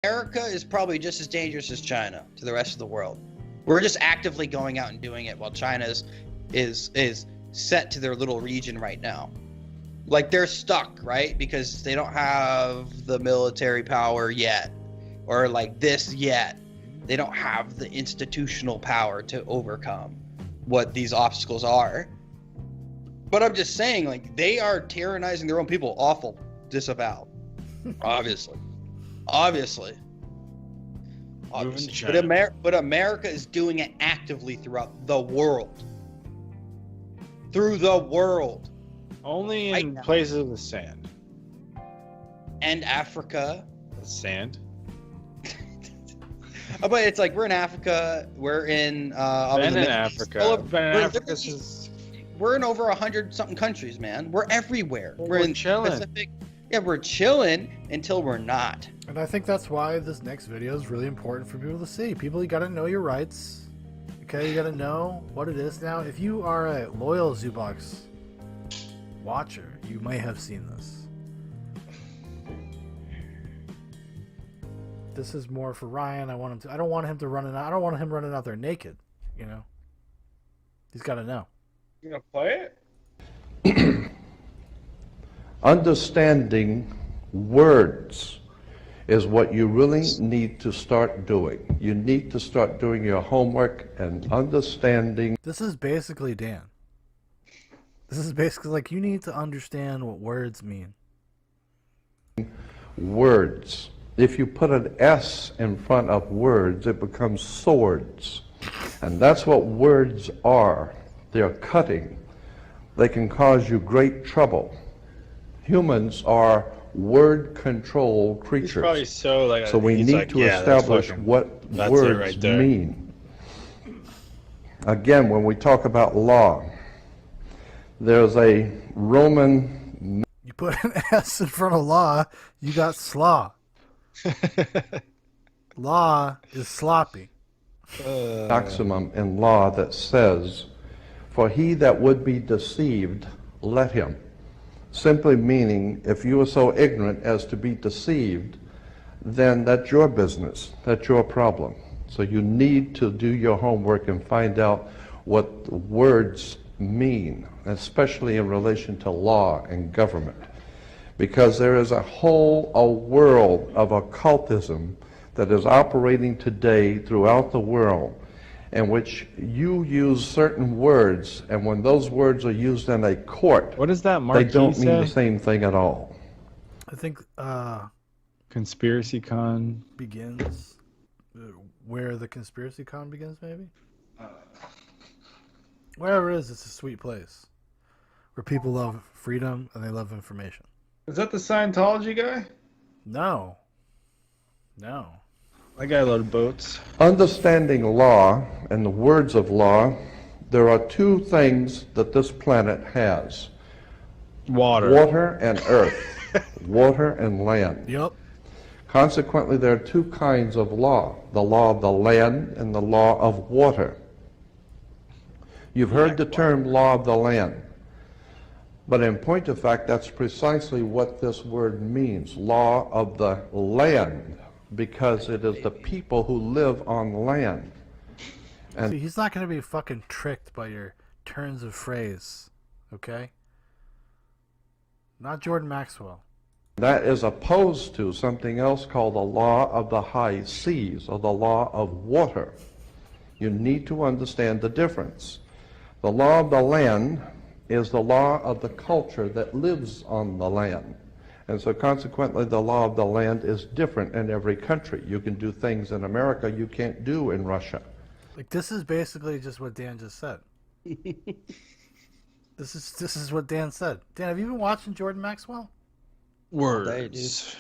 America is probably just as dangerous as China to the rest of the world. We're just actively going out and doing it while China's is set to their little region right now. Like they're stuck, right? Because they don't have the military power yet, or like this yet. They don't have the institutional power to overcome what these obstacles are. But I'm just saying, like, they are tyrannizing their own people. Awful. Disavow. Obviously. Obviously. But America is doing it actively throughout the world. Through the world. Only in places with sand. And Africa. Sand? But it's like we're in Africa. We're in Africa. We're in over 100-something countries, man. We're everywhere. Well, we're in chilling. Pacific. Yeah, we're chilling until we're not. And I think that's why this next video is really important for people to see. People, you got to know your rights. Okay, you got to know what it is. Now, if you are a loyal Zoobox watcher, you may have seen this. This is more for Ryan. I don't want him running out there naked, you know. He's got to know. You gonna play it? Understanding words is what you really need to start doing. You need to start doing your homework and understanding. This is basically Dan. This is basically like you need to understand what words mean. Words. If you put an S in front of words, it becomes swords. And that's what words are. They're cutting. They can cause you great trouble. Humans are word control creatures. He's probably so we need to establish what words mean. Again, when we talk about law, there's a Roman... You put an S in front of law, you got slaw. Law is sloppy. maximum in law that says, "For he that would be deceived, let him." Simply meaning, if you are so ignorant as to be deceived, then that's your business. That's your problem. So you need to do your homework and find out what the words mean, especially in relation to law and government. Because there is a world of occultism that is operating today throughout the world, in which you use certain words, and when those words are used in a court, what does that they don't mean the same thing at all. I think Conspiracy Con begins where the Conspiracy Con begins, maybe? Wherever it is, it's a sweet place where people love freedom and they love information. Is that the Scientology guy? No. No. That guy loaded boats. Understanding law and the words of law, there are two things that this planet has. Water and earth. Water and land. Yep. Consequently, there are two kinds of law. The law of the land and the law of water. You've heard the term law of the land. But in point of fact, that's precisely what this word means, law of the land, because it is the people who live on land. And see, he's not going to be fucking tricked by your turns of phrase, okay? Not Jordan Maxwell. that is opposed to something else called the law of the high seas, or the law of water. You need to understand the difference. The law of the land is the law of the culture that lives on the land. And so consequently, the law of the land is different in every country. You can do things in America you can't do in Russia. Like, this is basically just what Dan just said. This is what Dan said. Dan, have you been watching Jordan Maxwell? Words.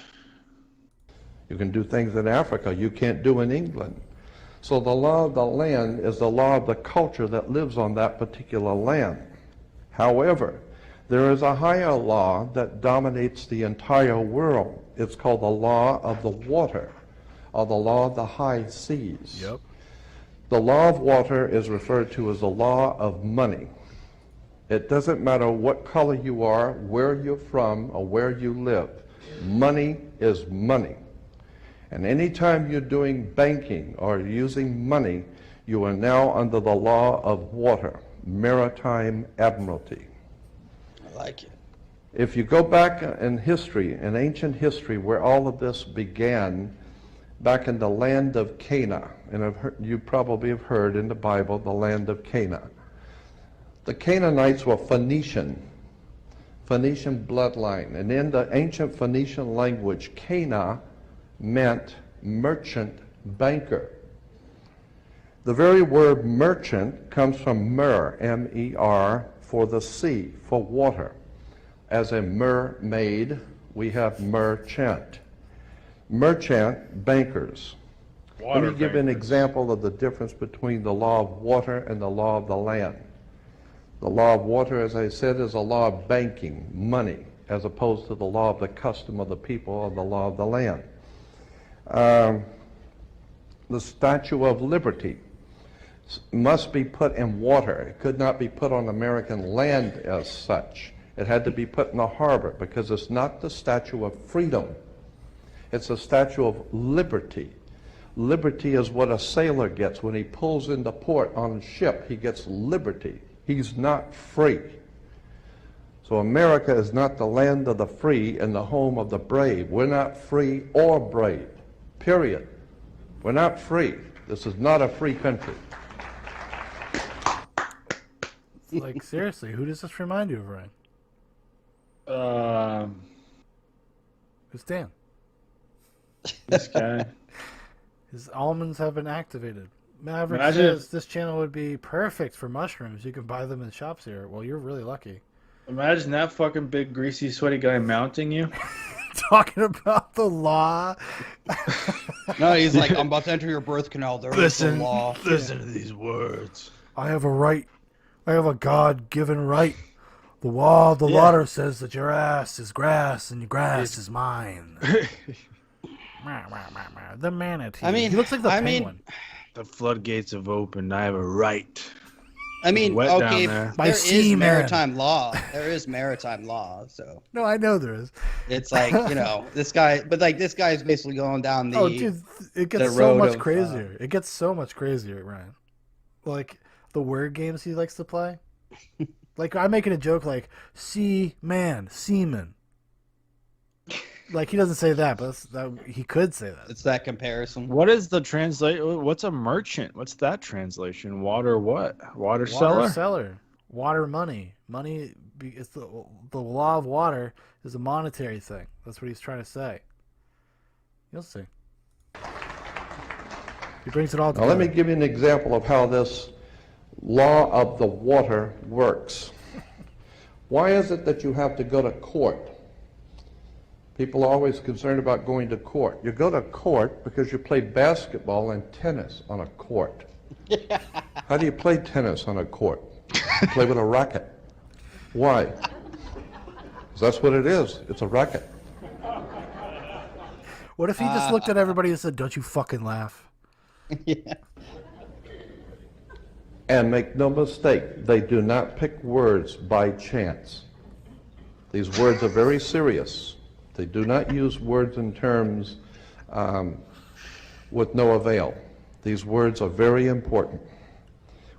You can do things in Africa you can't do in England. So the law of the land is the law of the culture that lives on that particular land. However, there is a higher law that dominates the entire world. It's called the law of the water, or the law of the high seas. Yep. The law of water is referred to as the law of money. It doesn't matter what color you are, where you're from, or where you live. Money is money. And anytime you're doing banking or using money, you are now under the law of water, Maritime Admiralty. I like it. If you go back in history, in ancient history, where all of this began, back in the land of Cana, and you probably have heard in the Bible, the land of Cana. The Canaanites were Phoenician bloodline, and in the ancient Phoenician language, Cana meant merchant banker. The very word merchant comes from mer, M-E-R, for the sea, for water. As a mermaid, we have merchant. Merchant bankers. Let me give an example of the difference between the law of water and the law of the land. The law of water, as I said, is a law of banking, money, as opposed to the law of the custom of the people or the law of the land. The Statue of Liberty must be put in water. It could not be put on American land as such. It had to be put in the harbor because it's not the Statue of Freedom. It's a statue of liberty. Liberty is what a sailor gets when he pulls into port on a ship. He gets liberty. He's not free. So America is not the land of the free and the home of the brave. We're not free or brave, period. We're not free. This is not a free country. Like, seriously, who does this remind you of, Ryan? Who's Dan? This guy. His almonds have been activated. Maverick Imagine says this channel would be perfect for mushrooms. You can buy them in shops here. Well, you're really lucky. Imagine that fucking big, greasy, sweaty guy mounting you. Talking about the law. No, he's like, I'm about to enter your birth canal. There is the law. Listen to these words. I have a right. I have a God-given right. The law of the water says that your ass is grass and your grass is mine. The manatee. I mean, he looks like the penguin. The floodgates have opened. I have a right. I mean, Wet okay, down there. there sea is man. maritime law. There is maritime law, so No, I know there is. it's like, you know, this guy, but like this guy is basically going down the. Oh, dude, it gets the so road much of, crazier. It gets so much crazier, Ryan. Like the word games he likes to play. Like I'm making a joke like sea man, seaman. Like he doesn't say that, but he could say that. It's that comparison. What is the translation? What's a merchant? What's that translation? Water what? Water seller? Water seller. Water money. Money. It's the law of water is a monetary thing. That's what he's trying to say. You'll see. He brings it all Now together. let me give you an example of how this law of the water works. Why is it that you have to go to court? People are always concerned about going to court. You go to court because you play basketball and tennis on a court. How do you play tennis on a court? You play with a racket. Why? Because that's what it is. It's a racket. What if he just looked at everybody and said, "Don't you fucking laugh"? Yeah. And make no mistake, they do not pick words by chance. These words are very serious. They do not use words and terms with no avail. These words are very important.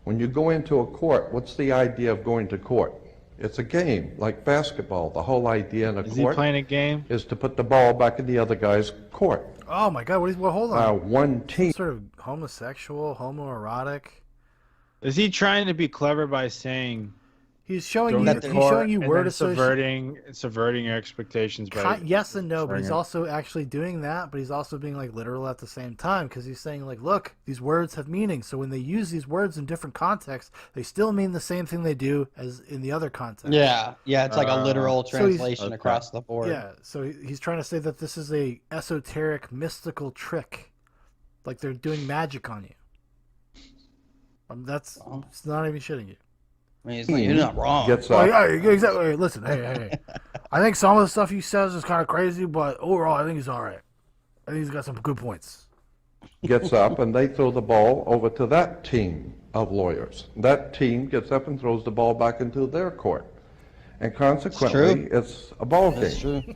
When you go into a court, what's the idea of going to court? It's a game, like basketball. The whole idea in a Is court he playing a game? is to put the ball back in the other guy's court. Oh my God! Hold on. One team. Sort of homosexual, homoerotic. Is he trying to be clever by saying He's showing going you. to He's court showing you and word then association. subverting your expectations by Yes and no, but he's Sorry. also actually doing that. But he's also being like literal at the same time because he's saying like, look, these words have meaning. So when they use these words in different contexts, they still mean the same thing they do as in the other context. Yeah, it's like a literal So he's- translation okay. across the board. Yeah. So he's trying to say that this is a esoteric, mystical trick, like they're doing magic on you. It's not even shitting you. I mean, it's like, you're not wrong. Gets Oh, up. yeah, exactly. Listen, hey. I think some of the stuff he says is kind of crazy, but overall, I think he's all right. I think he's got some good points. Gets up and they throw the ball over to that team of lawyers. That team gets up and throws the ball back into their court. And consequently, it's a ball That's game. true.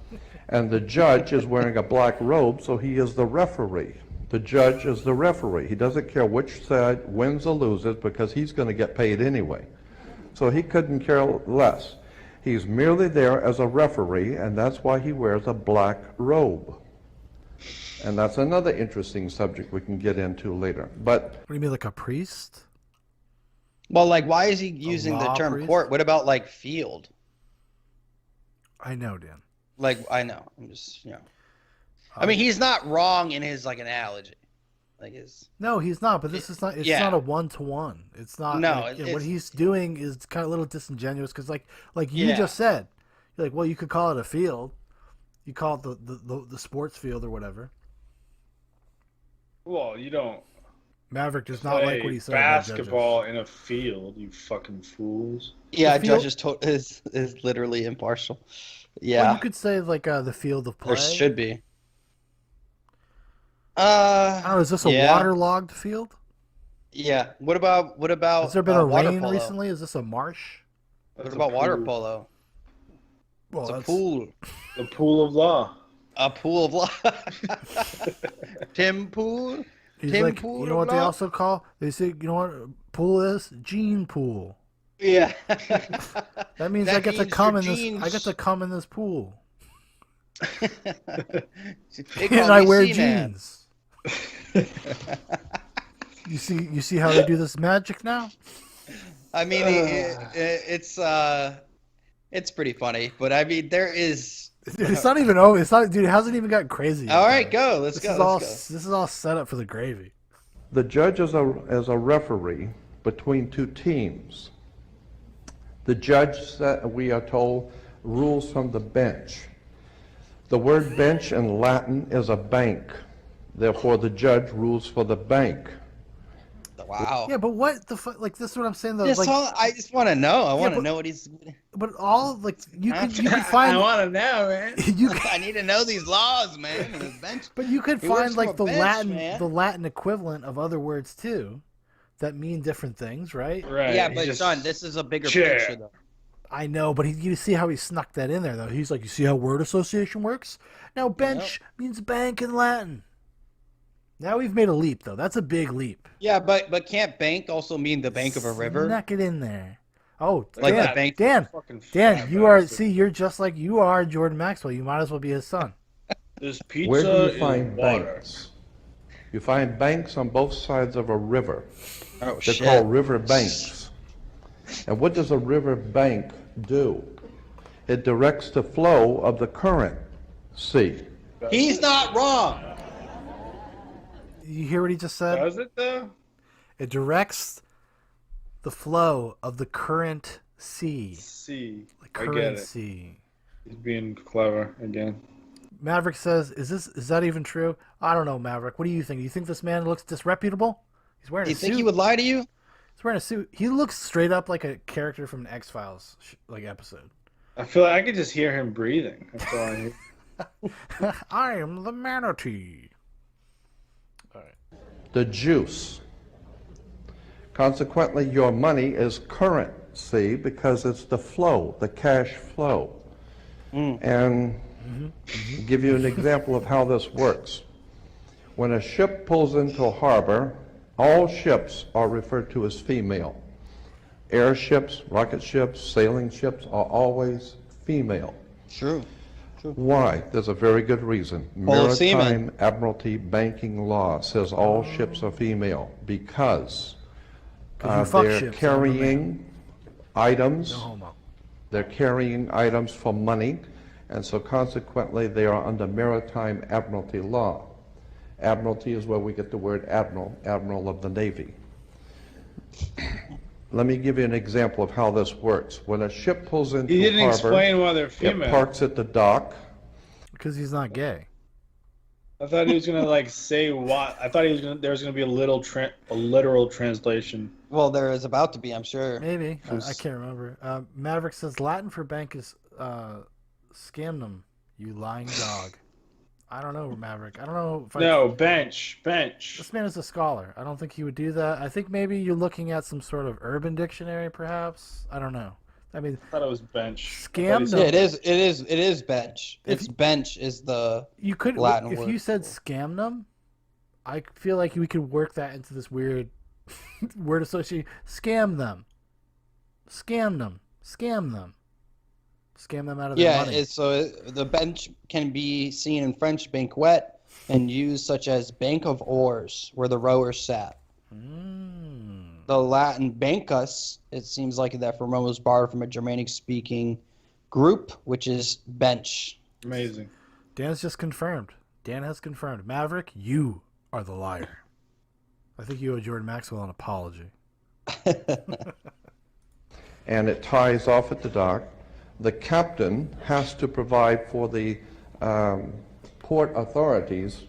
And the judge is wearing a black robe, so he is the referee. The judge is the referee. He doesn't care which side wins or loses because he's going to get paid anyway. So he couldn't care less. He's merely there as a referee, and that's why he wears a black robe. And that's another interesting subject we can get into later. But What do you mean, like a priest? Well, like, why is he using the law term priest? court? What about like field? I know, Dan. Like, I know. I'm just, I mean, he's not wrong in his like analogy. Like his. No, he's not. But this is not. It's not a 1-to-1. It's not. No, like, it's, what he's doing is kind of a little disingenuous because, like you just said, you're like, well, you could call it a field. You call it the sports field or whatever. Well, you don't Maverick does not like what he said. basketball in a field, you fucking fools. Yeah, The field- judge is literally impartial. Yeah, Well, you could say like the field of play. or should be. I don't know. Is this a yeah. waterlogged field? Yeah. What about Has there been a water rain polo? recently? Is this a marsh? What That's about a water pool. polo? Well, It's a that's- pool. The pool of law. A pool of law. Tim Pool. He's Tim like, Pool you know what they of law? also call? They say, you know what a pool is? Gene pool. Yeah. That means That I get to means come your in this. jeans- I get to come in this pool, They call and I me wear Seaman. jeans. You see how they do this magic now? I mean, it's pretty funny, but I mean, there is. Dude, it's not even over. It's not, dude. It hasn't even gotten crazy yet, All right, though. go. Let's This go. is all. Let's go. This is all set up for the gravy. the judge is a referee between two teams. The judge, we are told, rules from the bench. The word bench in Latin is a bank. Therefore, the judge rules for the bank. Wow. Yeah, but what the fuck? Like this is what I'm saying though. That's Like, all, I just want to know. I want to but- know what he's. but all like you can I find. want to know, man. You can, I need to know these laws, man. And his bench. but you could He works find from like a the bench, man. Latin equivalent of other words too, that mean different things, right? Right. Yeah, he but just- son, this is a bigger Chair. picture, though. I know, but you see how he snuck that in there though. He's like, you see how word association works? Now bench means bank in Latin. Now we've made a leap though. That's a big leap. Yeah, but can't bank also mean the bank of a river? Snuck it in there. Oh, Like Dan, the bank- Dan, Fucking Dan, fat you are. bastard. See, you're just like you are Jordan Maxwell. You might as well be his son. This pizza Where do is you find water. banks? You find banks on both sides of a river. Oh They're shit. called river banks. And what does a river bank do? It directs the flow of the current sea. He's not wrong. You hear what he just said? Does it though? It directs the flow of the current sea. See, The I get current it. sea. He's being clever again. Maverick says, "Is that even true?" I don't know, Maverick. What do you think? Do you think this man looks disreputable? He's wearing You a think suit. he would lie to you? He's wearing a suit. He looks straight up like a character from an X-Files like episode. I feel like I could just hear him breathing. That's all I hear. I am the manatee. All right. The juice. Consequently, your money is currency because it's the flow, the cash flow. And give you an example of how this works. When a ship pulls into a harbor, all ships are referred to as female. Airships, rocket ships, sailing ships are always female. True. Why? There's a very good reason. Full of semen. Maritime Admiralty banking law says all ships are female because 'Cause you fuck they're ships, carrying items. No homo. They're carrying items for money, and so consequently they are under Maritime Admiralty law. Admiralty is where we get the word admiral, admiral of the Navy. Let me give you an example of how this works. When a ship pulls into He didn't harbor, explain why they're it female. parks at the dock. Because he's not gay. I thought he was gonna like say what. I thought he was gonna. There was gonna be a literal translation. Well, there is about to be, I'm sure. Maybe. I can't remember. Maverick says Latin for bank is scamnum, you lying dog. I don't know, Maverick. I don't know if No, bench. This man is a scholar. I don't think he would do that. I think maybe you're looking at some sort of urban dictionary, perhaps. I don't know. I mean, I thought it was bench. Scam them. Yeah, it is bench. It's bench is the you could Latin if word. you said scam them, I feel like we could work that into this weird word association. Scam them. Scam them. Scam them. Scam them out of their money. The bench can be seen in French banquet and used such as bank of oars, where the rowers sat. The Latin bancus, it seems like that from Rome was borrowed from a Germanic-speaking group, which is bench. Amazing. Dan's just confirmed. Dan has confirmed. Maverick, you are the liar. I think you owe Jordan Maxwell an apology. And it ties off at the dock. The captain has to provide for the port authorities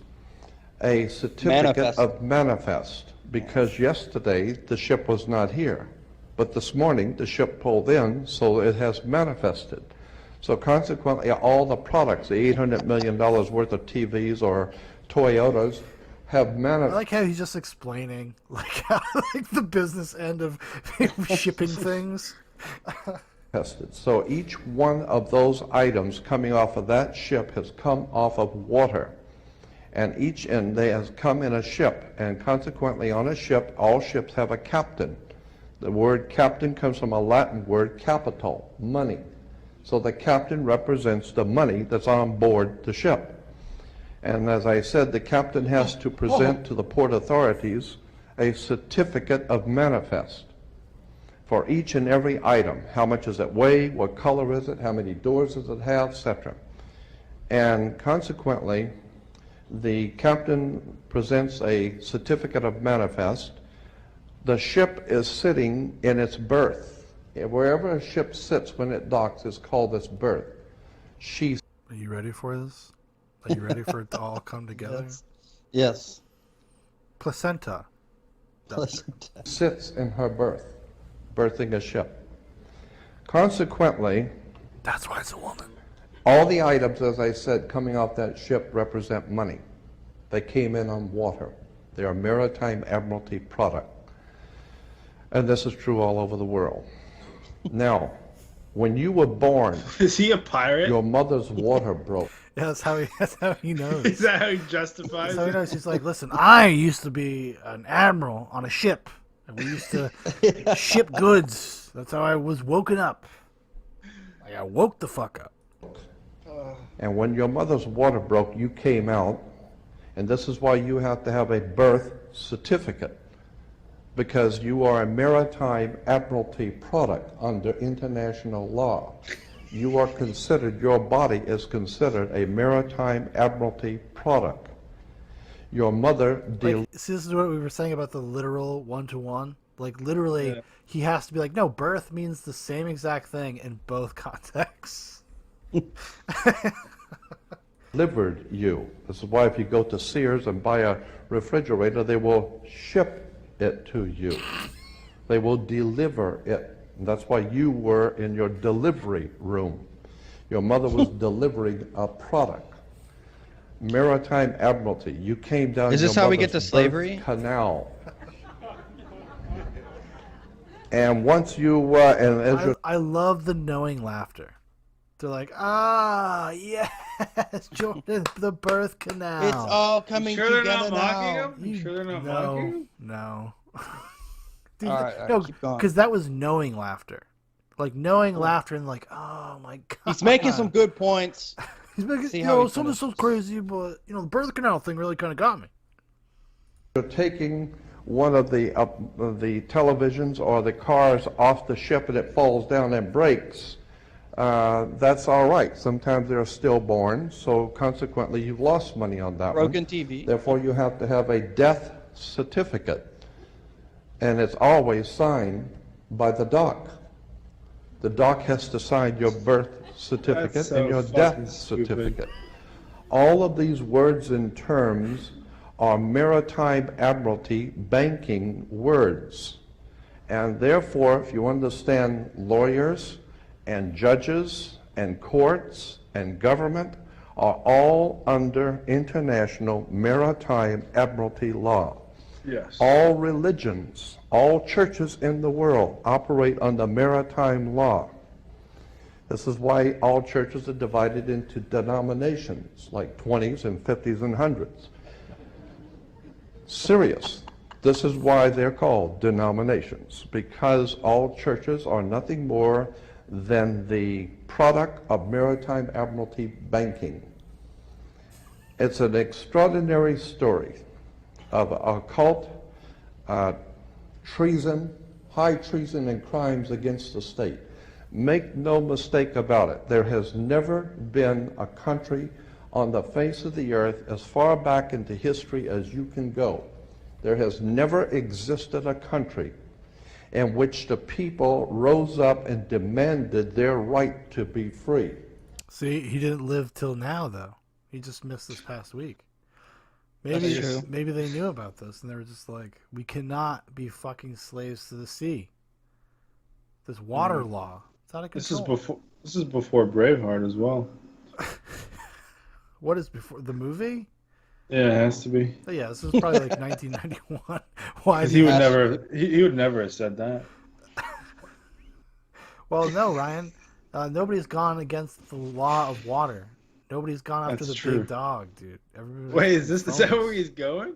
a certificate of manifest, because yesterday the ship was not here, but this morning the ship pulled in, so it has manifested. So consequently, all the products, the $800 million worth of TVs or Toyotas, have I like how he's just explaining like the business end of shipping things. manifested. So each one of those items coming off of that ship has come off of water. And each end they has come in a ship, and consequently on a ship, all ships have a captain. The word captain comes from a Latin word capital, money. So the captain represents the money that's on board the ship. And as I said, the captain has to present to the port authorities a certificate of manifest for each and every item. How much does it weigh? What color is it? How many doors does it have? Etc. And consequently, the captain presents a certificate of manifest. The ship is sitting in its berth. Wherever a ship sits when it docks is called its berth. Are you ready for this? Are you ready for it to all come together? Yes. Placenta. Sits in her berth, berthing a ship. Consequently, That's why it's a woman. all the items, as I said, coming off that ship represent money. They came in on water. They are Maritime Admiralty product. And this is true all over the world. Now, when you were born, Is he a pirate? your mother's water broke. Yeah, that's how he knows. Is that how he justifies That's how he it? knows. He's like, listen, I used to be an admiral on a ship, and we used to ship goods. That's how I was woken up. Like, I woke the fuck up. And when your mother's water broke, you came out, and this is why you have to have a birth certificate, because you are a Maritime Admiralty product under international law. You are considered, your body is considered a Maritime Admiralty product. Your mother Like, see, this is what we were saying about the literal one-to-one. Like, literally, he has to be like, no, birth means the same exact thing in both contexts. delivered you. This is why if you go to Sears and buy a refrigerator, they will ship it to you. They will deliver it. And that's why you were in your delivery room. Your mother was delivering a product. Maritime Admiralty. You came down. Is this your how we get mother's to slavery? birth canal. And once you and as your I love the knowing laughter. They're like, ah, yes, Jordan, the birth canal. It's all coming Sure they're together not mocking now. him? You sure they're not mocking him? No. Dude, All right, no, keep going. because that was knowing laughter. Like, knowing laughter and like, oh my God. He's making some good points. He's making, See you how know, he some of this finishes. stuff's crazy, but, you know, the birth canal thing really kind of got me. you're taking one of the televisions or the cars off the ship and it falls down and breaks, that's all right. Sometimes they're stillborn, so consequently you've lost money on that Broken one. TV. Therefore you have to have a death certificate, and it's always signed by the doc. The doc has to sign your birth certificate That's so and your fucking death stupid. certificate. All of these words and terms are Maritime Admiralty banking words. And therefore, if you understand lawyers and judges and courts and government are all under international Maritime Admiralty law. Yes. All religions, all churches in the world operate under maritime law. This is why all churches are divided into denominations, like 20s and 50s and 100s. Serious. This is why they're called denominations, because all churches are nothing more than the product of Maritime Admiralty banking. It's an extraordinary story of occult treason, high treason, and crimes against the state. Make no mistake about it, there has never been a country on the face of the earth as far back into history as you can go. There has never existed a country in which the people rose up and demanded their right to be free. See, he didn't live till now, though. He just missed this past week. Maybe they knew about this, and they were just like, we cannot be fucking slaves to the sea. This water law, it's out of control. This is before Braveheart as well. What is before the movie? Yeah, it has to be. Oh, yeah, this is probably like 1991. Why? He would never have said that. Well, no, Ryan. Nobody's gone against the law of water. Nobody's gone after the big dog, dude. Wait, is that where he's going?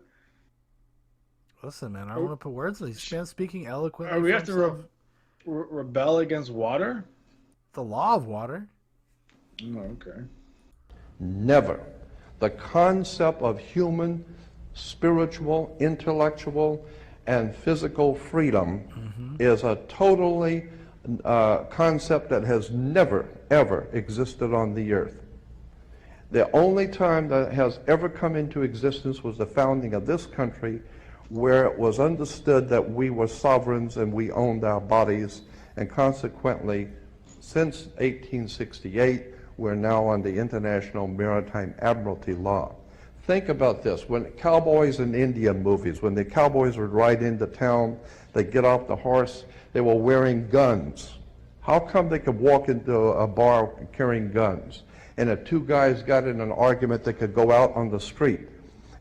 Listen, man, I don't want to put words in these. Man speaking eloquently. Are we have to rebel against water? The law of water. Oh, okay. Never. The concept of human, spiritual, intellectual, and physical freedom is a totally concept that has never, ever existed on the earth. The only time that has ever come into existence was the founding of this country, where it was understood that we were sovereigns and we owned our bodies, and consequently, since 1868, we're now under International Maritime Admiralty law. Think about this. When cowboys in Indian movies, when the cowboys would ride into town, they'd get off the horse, they were wearing guns. How come they could walk into a bar carrying guns? And if two guys got in an argument, they could go out on the street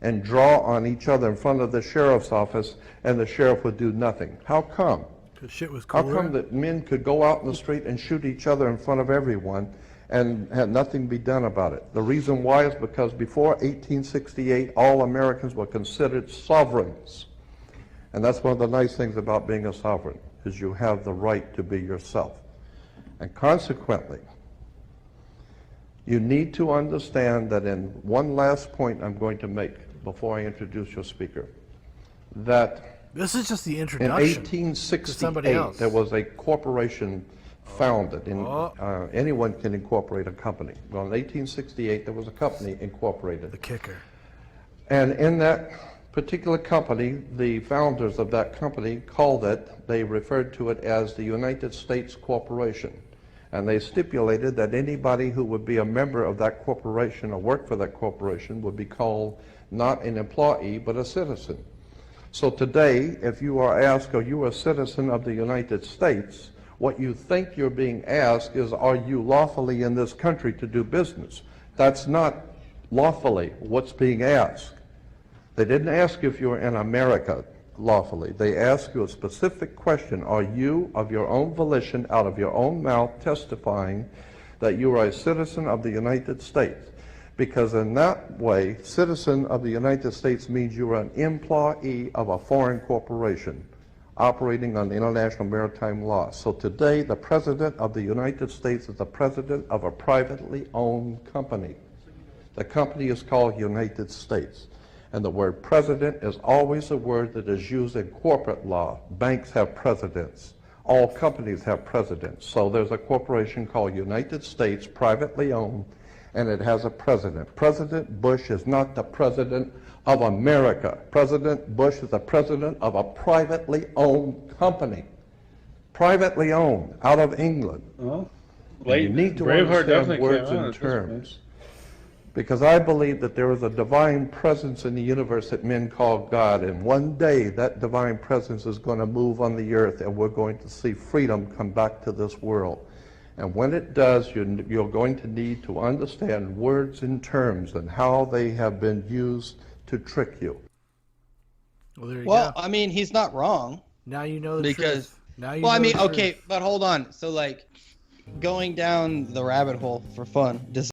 and draw on each other in front of the sheriff's office, and the sheriff would do nothing. How come? Because shit was cooler. How come that men could go out in the street and shoot each other in front of everyone and had nothing be done about it? The reason why is because before 1868, all Americans were considered sovereigns. And that's one of the nice things about being a sovereign, is you have the right to be yourself. And consequently, you need to understand that in one last point I'm going to make before I introduce your speaker, that this is just the in introduction. 1868 there was a corporation founded. Anyone can incorporate a company. Well, in 1868 there was a company incorporated. The kicker. And in that particular company, the founders of that company they referred to it as the United States Corporation. And they stipulated that anybody who would be a member of that corporation or work for that corporation would be called not an employee, but a citizen. So today, if you are asked, are you a citizen of the United States, what you think you're being asked is, are you lawfully in this country to do business? That's not lawfully what's being asked. They didn't ask if you were in America lawfully. They ask you a specific question. Are you, of your own volition, out of your own mouth, testifying that you are a citizen of the United States? Because in that way, citizen of the United States means you are an employee of a foreign corporation operating on international maritime law. So today, the President of the United States is the President of a privately owned company. The company is called United States. And the word president is always a word that is used in corporate law. Banks have presidents. All companies have presidents. So there's a corporation called United States, privately owned, and it has a president. President Bush is not the president of America. President Bush is the president of a privately owned company. Privately owned, out of England. Well, you need to understand words and terms. Because I believe that there is a divine presence in the universe that men call God, and one day that divine presence is going to move on the earth, and we're going to see freedom come back to this world. And when it does, you're going to need to understand words and terms and how they have been used to trick you. Well, there you Well, go. I mean, he's not wrong. Now you know the Because, truth. Now you well, I know mean, the truth. okay, but hold on. So, like, going down the rabbit hole for fun. Does